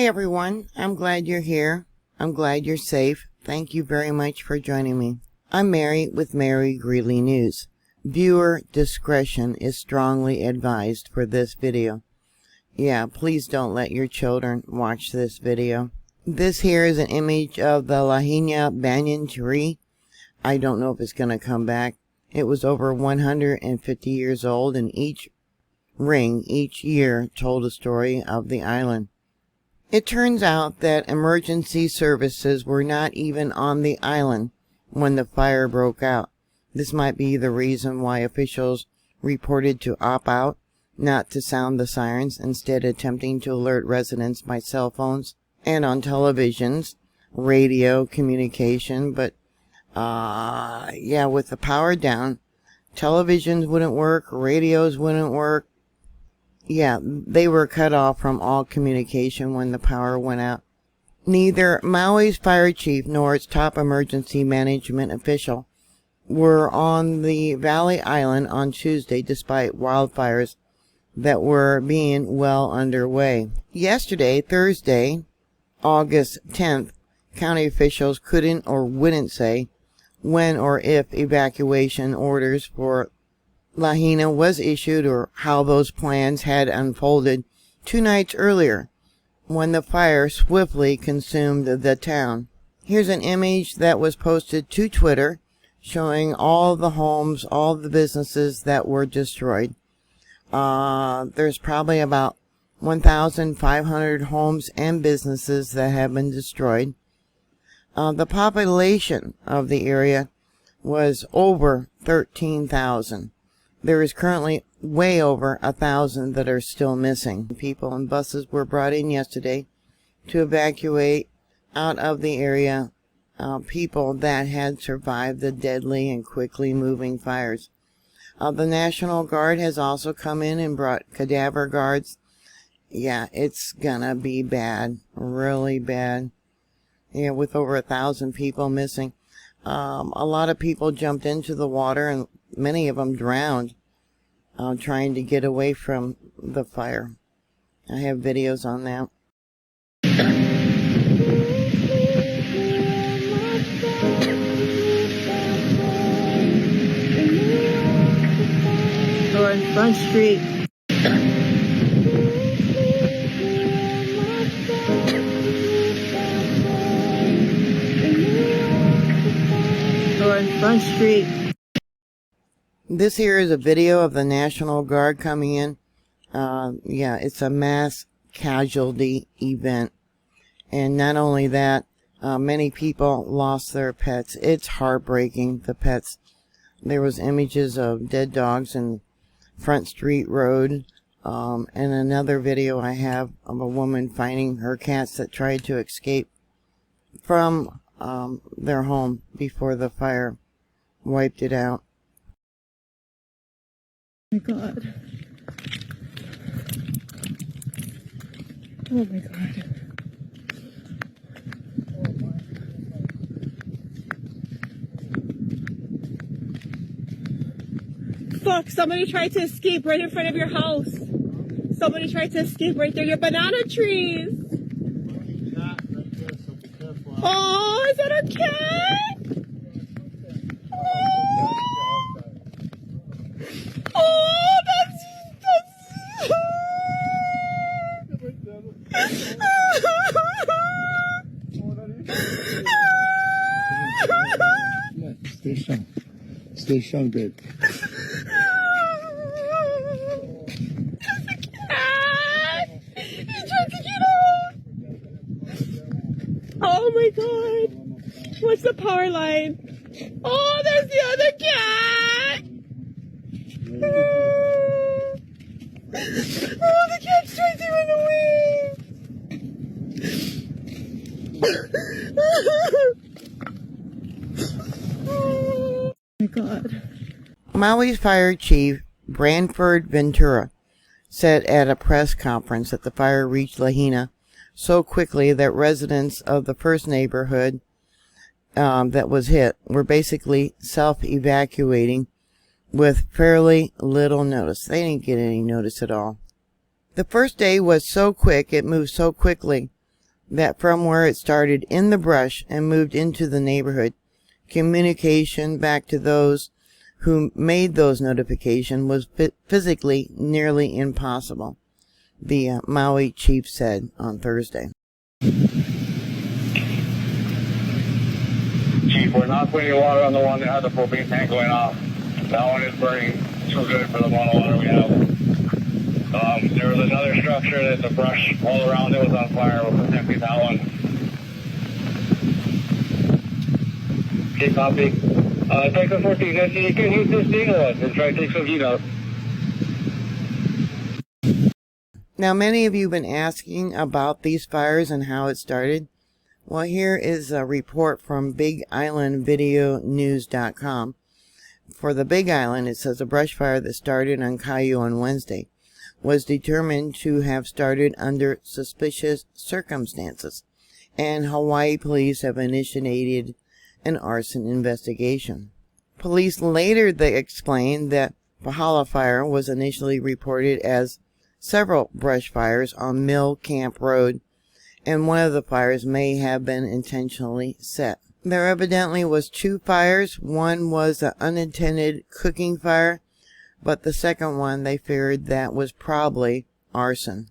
Hi everyone, I'm glad you're here. I'm glad you're safe. Thank you very much for joining me. I'm Mary with Mary Greeley News. Viewer discretion is strongly advised for this video. Yeah, please don't let your children watch this video. This here is an image of the Lahaina banyan tree. I don't know if it's going to come back. It was over 150 years old, and each ring each year told a story of the island. It turns out that emergency services were not even on the island when the fire broke out. This might be the reason why officials reported to opt out, not to sound the sirens, instead attempting to alert residents by cell phones and on televisions, radio, communication. But yeah, with the power down, televisions wouldn't work, radios wouldn't work. Yeah, they were cut off from all communication when the power went out. Neither Maui's fire chief nor its top emergency management official were on the Valley Island on Tuesday, despite wildfires that were being well underway. Yesterday, Thursday, August 10th, county officials couldn't or wouldn't say when or if evacuation orders for Lahaina was issued or how those plans had unfolded 2 nights earlier when the fire swiftly consumed the town. Here's an image that was posted to Twitter showing all the homes, all the businesses that were destroyed. There's probably about 1,500 homes and businesses that have been destroyed. The population of the area was over 13,000. There is currently way over 1,000 that are still missing. People and buses were brought in yesterday to evacuate out of the area people that had survived the deadly and quickly moving fires. The National Guard has also come in and brought cadaver guards. Yeah, it's gonna be bad, really bad. Yeah, with over 1,000 people missing. A lot of people jumped into the water, and many of them drowned trying to get away from the fire. I have videos on that. We're on Front Street. We're on Front Street. This here is a video of the National Guard coming in. Yeah, it's a mass casualty event. And not only that, many people lost their pets. It's heartbreaking, the pets. There was images of dead dogs in Front Street Road. And another video I have of a woman finding her cats that tried to escape from their home before the fire wiped it out. Oh my God. Oh my God. Fuck, somebody tried to escape right in front of your house. Somebody tried to escape right there. Your banana trees. Oh, is that a cat? Oh, that's Stay strong. Stay strong, babe. That's a cat. He tried to get out. Oh my God. What's the power line? Oh, there's the other cat. Oh, the cat's trying to run away. Oh my God. Maui's fire chief, Branford Ventura, said at a press conference that the fire reached Lahaina so quickly that residents of the first neighborhood that was hit were basically self-evacuating with fairly little notice. They didn't get any notice at all. The first day was so quick, it moved so quickly, that from where it started in the brush and moved into the neighborhood, communication back to those who made those notifications was physically nearly impossible, the Maui chief said on Thursday. Chief, we're not putting any water on the one that had the propane tank going off. That one is burning too good for the amount of water we have. There was another structure that the brush all around it was on fire. We're protecting that one. Okay, copy. Texas 14, let's see, you can heat this thing up and try to take some heat out. Now, many of you have been asking about these fires and how it started. Well, here is a report from BigIslandVideoNews.com. For the Big Island, it says a brush fire that started on Kayu on Wednesday was determined to have started under suspicious circumstances, and Hawaii police have initiated an arson investigation. Police later explained that Pahala Fire was initially reported as several brush fires on Mill Camp Road, and one of the fires may have been intentionally set. There evidently was two fires. One was an unintended cooking fire, but the second one they feared that was probably arson.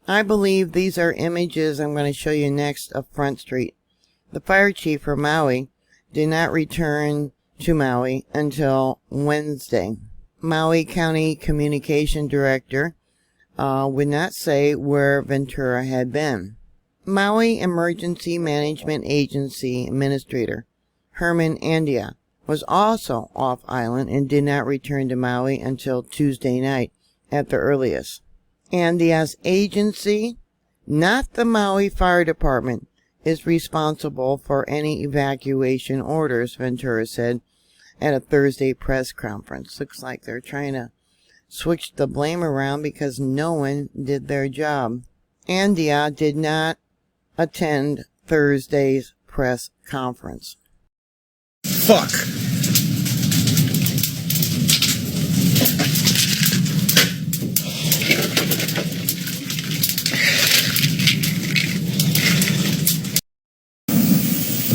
I believe these are images I'm going to show you next of Front Street. The fire chief for Maui did not return to Maui until Wednesday. Maui County Communication Director would not say where Ventura had been. Maui Emergency Management Agency Administrator Herman Andia was also off island and did not return to Maui until Tuesday night at the earliest. Andia's agency, not the Maui Fire Department, is responsible for any evacuation orders, Ventura said at a Thursday press conference. Looks like they're trying to switch the blame around because no one did their job. Andia did not attend Thursday's press conference. Fuck.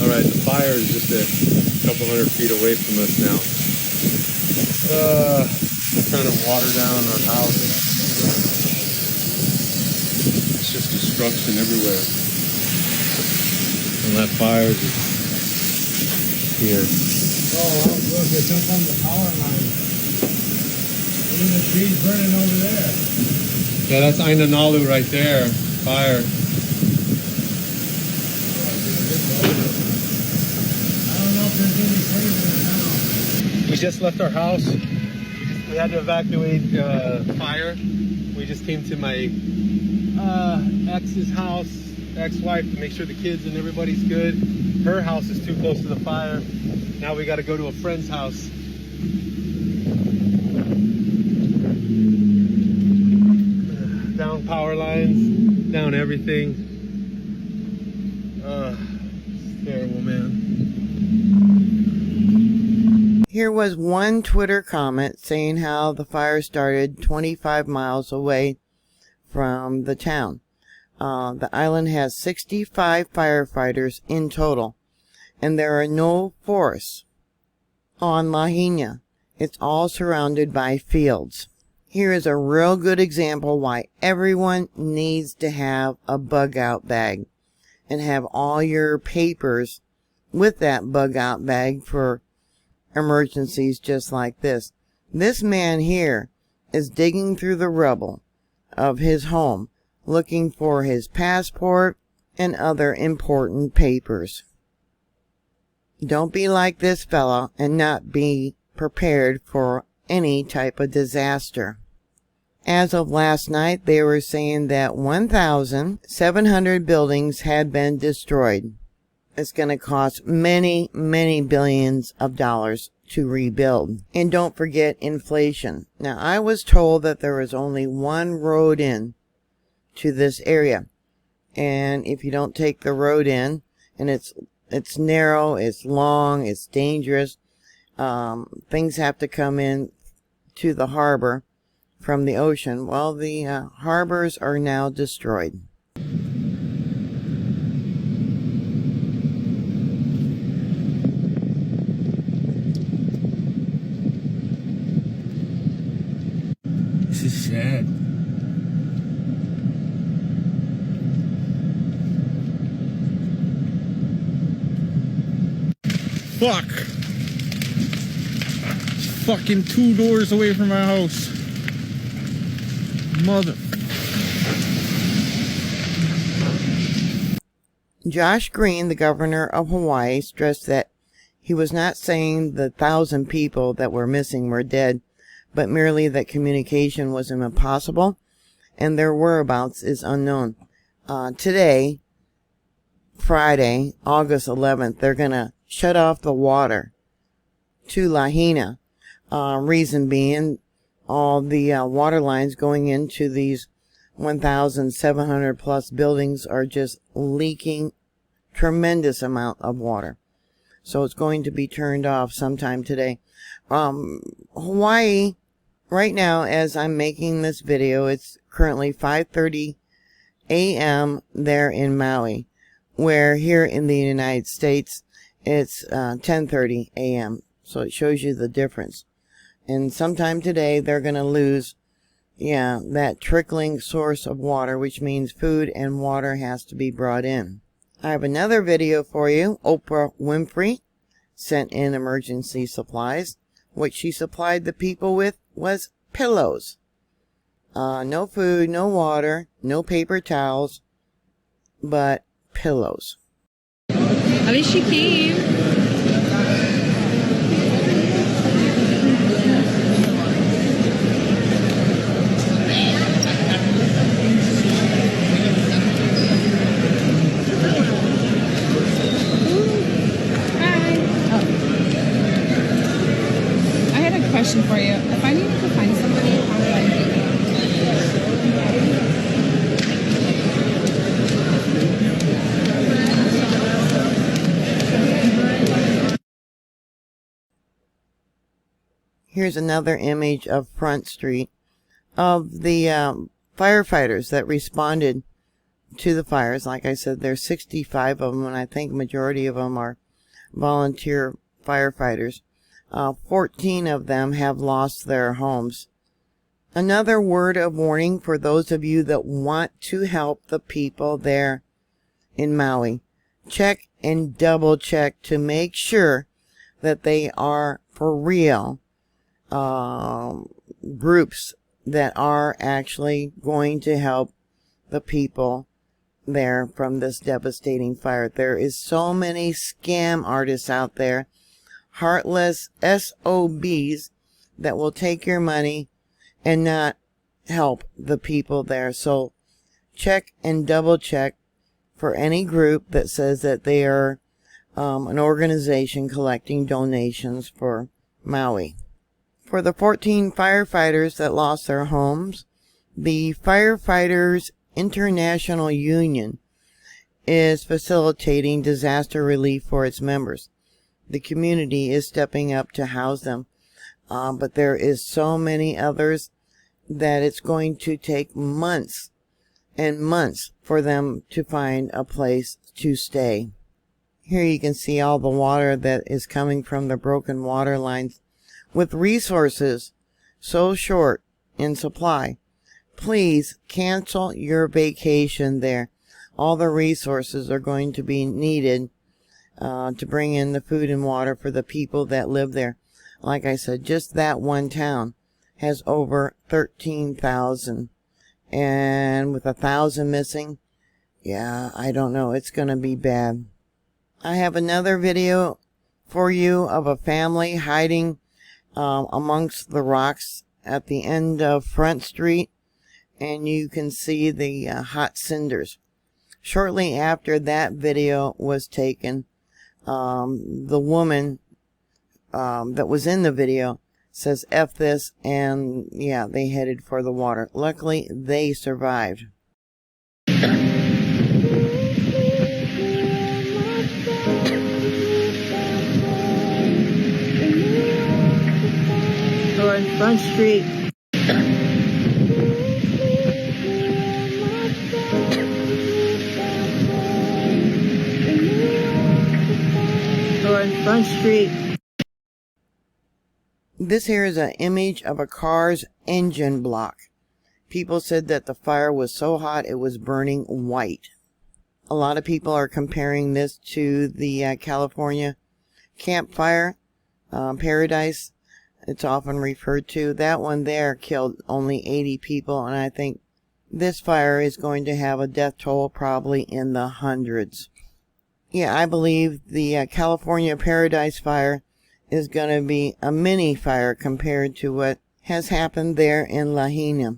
All right, the fire is just a couple hundred feet away from us now. Trying to water down our house. It's just destruction everywhere. And that fire is here. Oh, look, it's up on the power line. Look at the trees burning over there. Yeah, that's Ainanalu right there. Fire. I don't know if there's any flavor now. We just left our house. We had to evacuate fire. We just came to my ex's house, ex-wife, to make sure the kids and everybody's good. Her house is too close to the fire. Now we got to go to a friend's house. Down power lines, down everything. It's terrible, man. Here was one Twitter comment saying how the fire started 25 miles away from the town. The island has 65 firefighters in total, and there are no forests on Lahaina. It's all surrounded by fields. Here is a real good example why everyone needs to have a bug out bag and have all your papers with that bug out bag for emergencies just like this. This man here is digging through the rubble of his home looking for his passport and other important papers. Don't be like this fella and not be prepared for any type of disaster. As of last night, they were saying that 1,700 buildings had been destroyed. It's going to cost many, many billions of dollars to rebuild. And don't forget inflation. Now, I was told that there was only one road in to this area. And if you don't take the road in, and it's narrow, it's long, it's dangerous, things have to come in to the harbor from the ocean. Well, the harbors are now destroyed. dead. Fuck. It's fucking 2 doors away from my house. Mother. Josh Green, the governor of Hawaii, stressed that he was not saying the 1,000 people that were missing were dead, but merely that communication was impossible and their whereabouts is unknown. Today, Friday, August 11th, they're going to shut off the water to Lahaina. Reason being, all the water lines going into these 1,700 plus buildings are just leaking tremendous amount of water. So it's going to be turned off sometime today. Hawaii, right now, as I'm making this video, it's currently 5:30 a.m. there in Maui, where here in the United States, it's 10:30 a.m. So it shows you the difference. And sometime today, they're going to lose, that trickling source of water, which means food and water has to be brought in. I have another video for you. Oprah Winfrey sent in emergency supplies. What she supplied the people with was pillows. No food, no water, no paper towels, but pillows. At least she came. Question for you. If I needed to find somebody, how would I do that? Here's another image of Front Street of the firefighters that responded to the fires. Like I said, there's 65 of them, and I think majority of them are volunteer firefighters. 14 of them have lost their homes. Another word of warning for those of you that want to help the people there in Maui. Check and double check to make sure that they are for real groups that are actually going to help the people there from this devastating fire. There is so many scam artists out there, heartless SOBs that will take your money and not help the people there. So check and double check for any group that says that they are an organization collecting donations for Maui. For the 14 firefighters that lost their homes, the Firefighters International Union is facilitating disaster relief for its members. The community is stepping up to house them, but there is so many others that it's going to take months and months for them to find a place to stay. Here you can see all the water that is coming from the broken water lines. With resources so short in supply, please cancel your vacation there. All the resources are going to be needed to bring in the food and water for the people that live there. Like I said, just that one town has over 13,000. And with 1,000 missing, I don't know. It's going to be bad. I have another video for you of a family hiding amongst the rocks at the end of Front Street. And you can see the hot cinders. Shortly after that video was taken, the woman that was in the video says F this, and they headed for the water. Luckily, they survived. We're on Front Street. We're on Front Street. This here is an image of a car's engine block. People said that the fire was so hot it was burning white. A lot of people are comparing this to the California campfire paradise. It's often referred to. That one there killed only 80 people, and I think this fire is going to have a death toll probably in the hundreds. Yeah, I believe the California Paradise Fire is going to be a mini fire compared to what has happened there in Lahaina.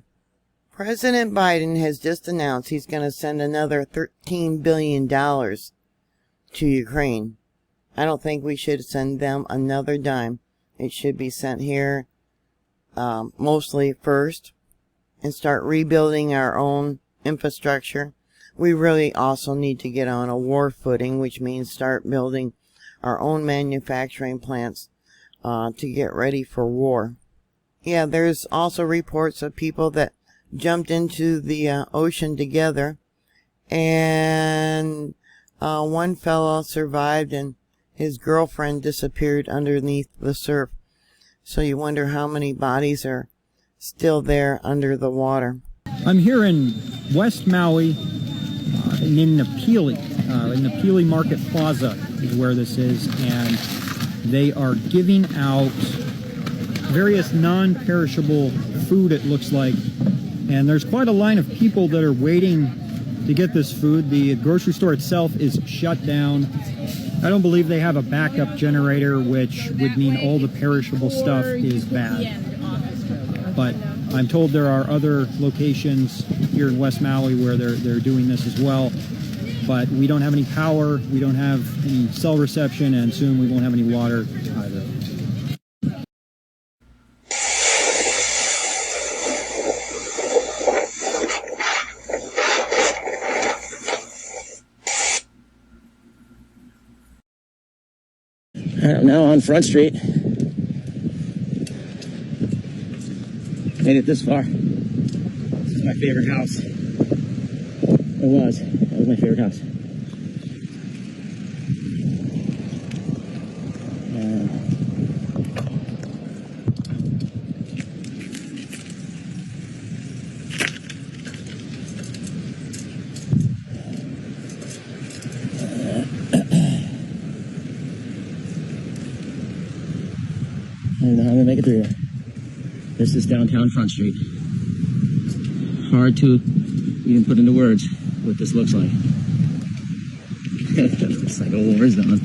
President Biden has just announced he's going to send another $13 billion to Ukraine. I don't think we should send them another dime. It should be sent here mostly first and start rebuilding our own infrastructure. We really also need to get on a war footing, which means start building our own manufacturing plants to get ready for war. Yeah, there's also reports of people that jumped into the ocean together, and one fellow survived and his girlfriend disappeared underneath the surf. So you wonder how many bodies are still there under the water. I'm here in West Maui, in Napili. In Napili Market Plaza is where this is, and they are giving out various non-perishable food, it looks like. And there's quite a line of people that are waiting to get this food. The grocery store itself is shut down. I don't believe they have a backup generator, which would mean all the perishable stuff is bad. But I'm told there are other locations here in West Maui where they're doing this as well. But we don't have any power, we don't have any cell reception, and soon we won't have any water either. I'm now on Front Street. Made it this far. This is my favorite house. It was. That was my favorite house. I don't know how I'm gonna make it through here. This is downtown Front Street. Hard to even put into words what this looks like. It's like a war zone.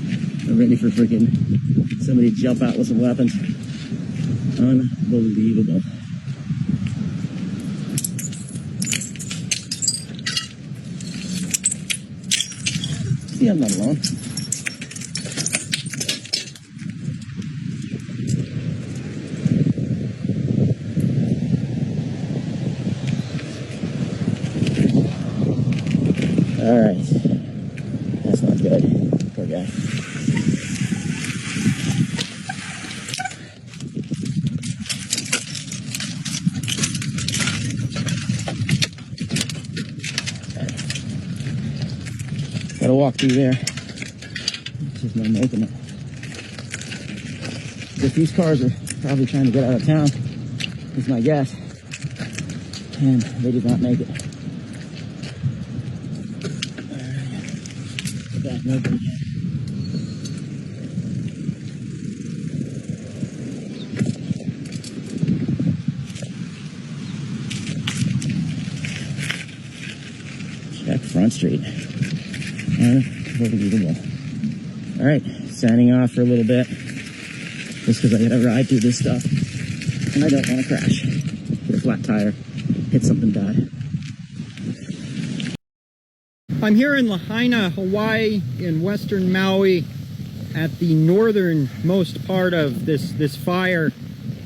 I'm ready for freaking somebody to jump out with some weapons. Unbelievable. See, I'm not alone. All right, that's not good. Poor guy. Gotta walk through there. Just not making it. But these cars are probably trying to get out of town, is my guess. And they did not make it. Back open again. Check Front Street. Unbelievable. All right, signing off for a little bit, just because I gotta ride through this stuff, and I don't want to crash, get a flat tire, hit something, die. I'm here in Lahaina, Hawaii, in western Maui, at the northernmost part of this fire.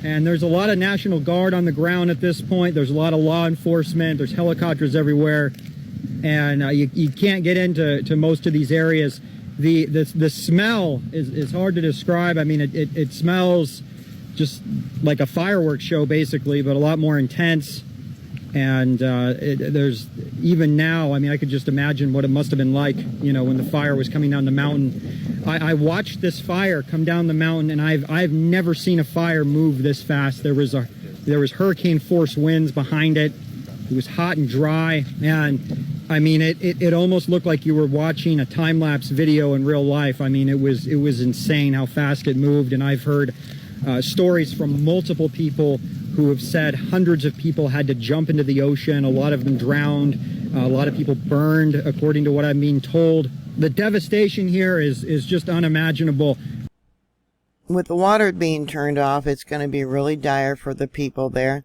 And there's a lot of National Guard on the ground at this point. There's a lot of law enforcement. There's helicopters everywhere. And you can't get into most of these areas. The smell is hard to describe. I mean, it smells just like a fireworks show, basically, but a lot more intense. And there's, even now, I mean, I could just imagine what it must have been like, you know, when the fire was coming down the mountain. I watched this fire come down the mountain, and I've never seen a fire move this fast. There was hurricane force winds behind it, It was hot and dry, and I mean, it almost looked like you were watching a time-lapse video in real life. I mean, it was insane how fast it moved, and I've heard stories from multiple people who have said hundreds of people had to jump into the ocean. A lot of them drowned. A lot of people burned, according to what I'm being told. The devastation here is just unimaginable. With the water being turned off, it's going to be really dire for the people there.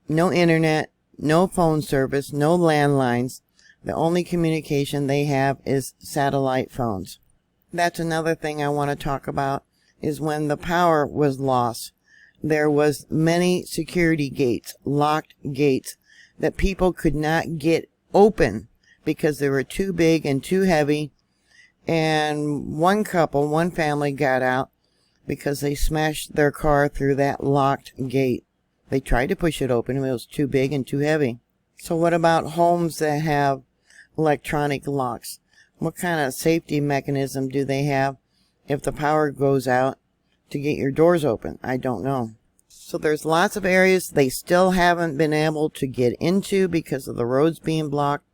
No internet, no phone service, no landlines. The only communication they have is satellite phones. That's another thing I want to talk about, is when the power was lost, there was many security gates, locked gates, that people could not get open because they were too big and too heavy. And one family got out because they smashed their car through that locked gate. They tried to push it open, and it was too big and too heavy. So what about homes that have electronic locks? What kind of safety mechanism do they have if the power goes out to get your doors open? I don't know. So there's lots of areas they still haven't been able to get into because of the roads being blocked.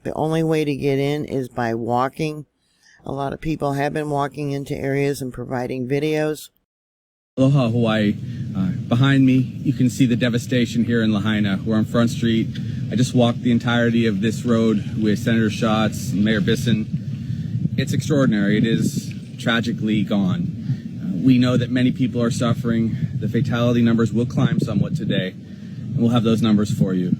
The only way to get in is by walking. A lot of people have been walking into areas and providing videos. Aloha, Hawaii. Behind me, you can see the devastation here in Lahaina. We're on Front Street. I just walked the entirety of this road with Senator Schatz and Mayor Bisson. It's extraordinary. It is tragically gone. We know that many people are suffering. The fatality numbers will climb somewhat today, and we'll have those numbers for you.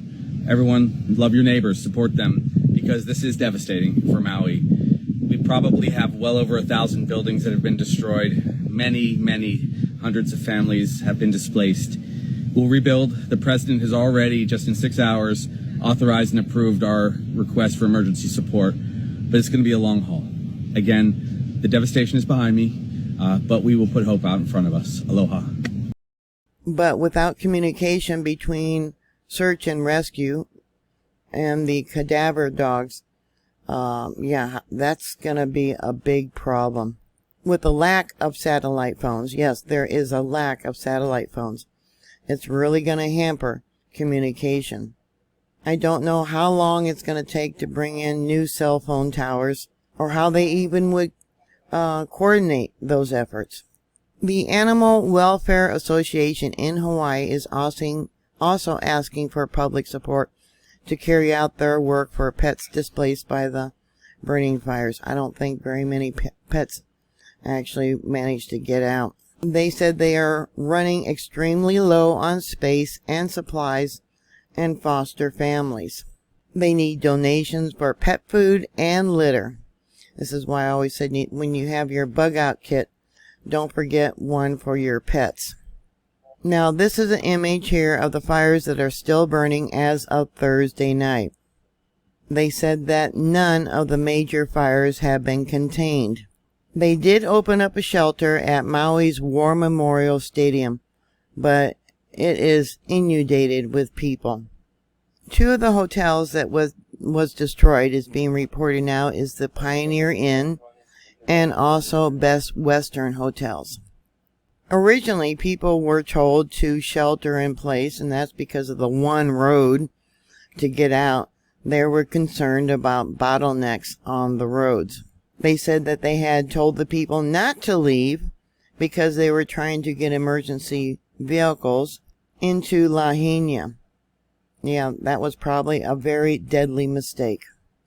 Everyone, love your neighbors, support them, because this is devastating for Maui. We probably have well over 1,000 buildings that have been destroyed. Many hundreds of families have been displaced. We'll rebuild. The president has already, just in 6 hours, authorized and approved our request for emergency support, but it's going to be a long haul. Again, the devastation is behind me, but we will put hope out in front of us. Aloha. But without communication between search and rescue and the cadaver dogs, yeah, that's going to be a big problem. With the lack of satellite phones, yes, there is a lack of satellite phones. It's really going to hamper communication. I don't know how long it's going to take to bring in new cell phone towers, or how they even would coordinate those efforts. The Animal Welfare Association in Hawaii is also asking for public support to carry out their work for pets displaced by the burning fires. I don't think very many pets actually managed to get out. They said they are running extremely low on space and supplies and foster families. They need donations for pet food and litter. This is why I always said, when you have your bug out kit, don't forget one for your pets. Now, this is an image here of the fires that are still burning as of Thursday night. They said that none of the major fires have been contained. They did open up a shelter at Maui's War Memorial Stadium, but it is inundated with people. Two of the hotels that was destroyed, is being reported now, is the Pioneer Inn and also Best Western Hotels. Originally, people were told to shelter in place, and that's because of the one road to get out. They were concerned about bottlenecks on the roads. They said that they had told the people not to leave because they were trying to get emergency vehicles into Lahaina. Yeah, that was probably a very deadly mistake.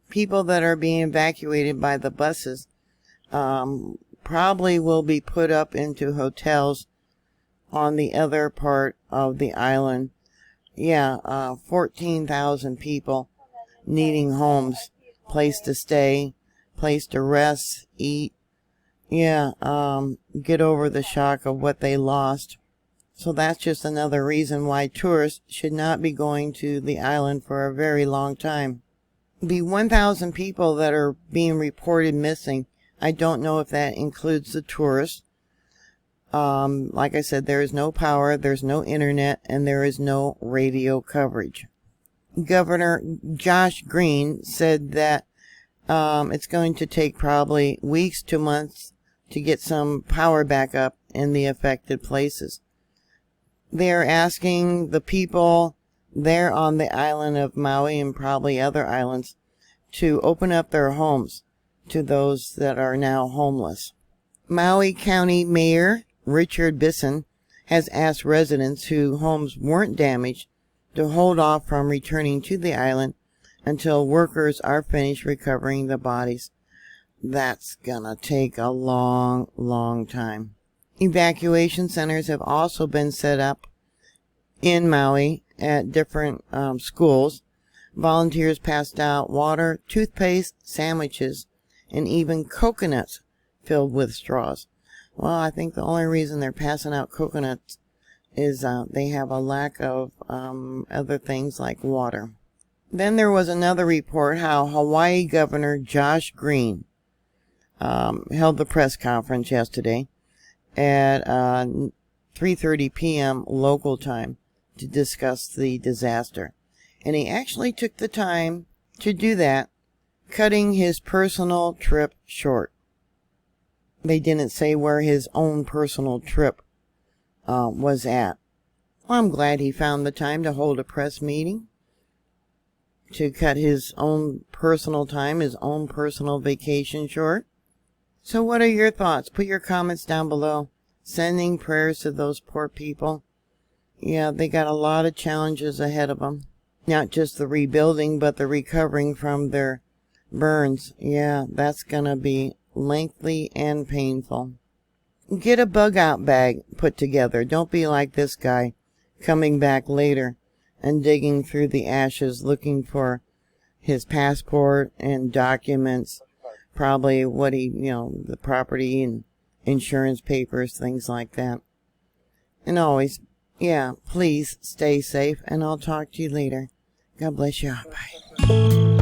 People that are being evacuated by the buses probably will be put up into hotels on the other part of the island. Yeah, 14,000 people needing homes, place to stay, place to rest, eat. Yeah, get over the shock of what they lost. So that's just another reason why tourists should not be going to the island for a very long time. The 1,000 people that are being reported missing, I don't know if that includes the tourists. Like I said, there is no power, there's no internet, and there is no radio coverage. Governor Josh Green said that it's going to take probably weeks to months to get some power back up in the affected places. They are asking the people there on the island of Maui and probably other islands to open up their homes to those that are now homeless. Maui County Mayor Richard Bisson has asked residents whose homes weren't damaged to hold off from returning to the island until workers are finished recovering the bodies. That's gonna take a long, long time. Evacuation centers have also been set up in Maui at different schools. Volunteers passed out water, toothpaste, sandwiches, and even coconuts filled with straws. Well, I think the only reason they're passing out coconuts is they have a lack of other things like water. Then there was another report how Hawaii Governor Josh Green held the press conference yesterday at 3:30 p.m. local time to discuss the disaster. And he actually took the time to do that, cutting his personal trip short. They didn't say where his own personal trip was at. Well, I'm glad he found the time to hold a press meeting, to cut his own personal time, his own personal vacation short. So what are your thoughts? Put your comments down below. Sending prayers to those poor people. Yeah, they got a lot of challenges ahead of them. Not just the rebuilding, but the recovering from their burns. Yeah, that's gonna be lengthy and painful. Get a bug out bag put together. Don't be like this guy, coming back later and digging through the ashes looking for his passport and documents, probably what he, the property and insurance papers, things like that. And always, please stay safe, and I'll talk to you later. God bless you. Bye.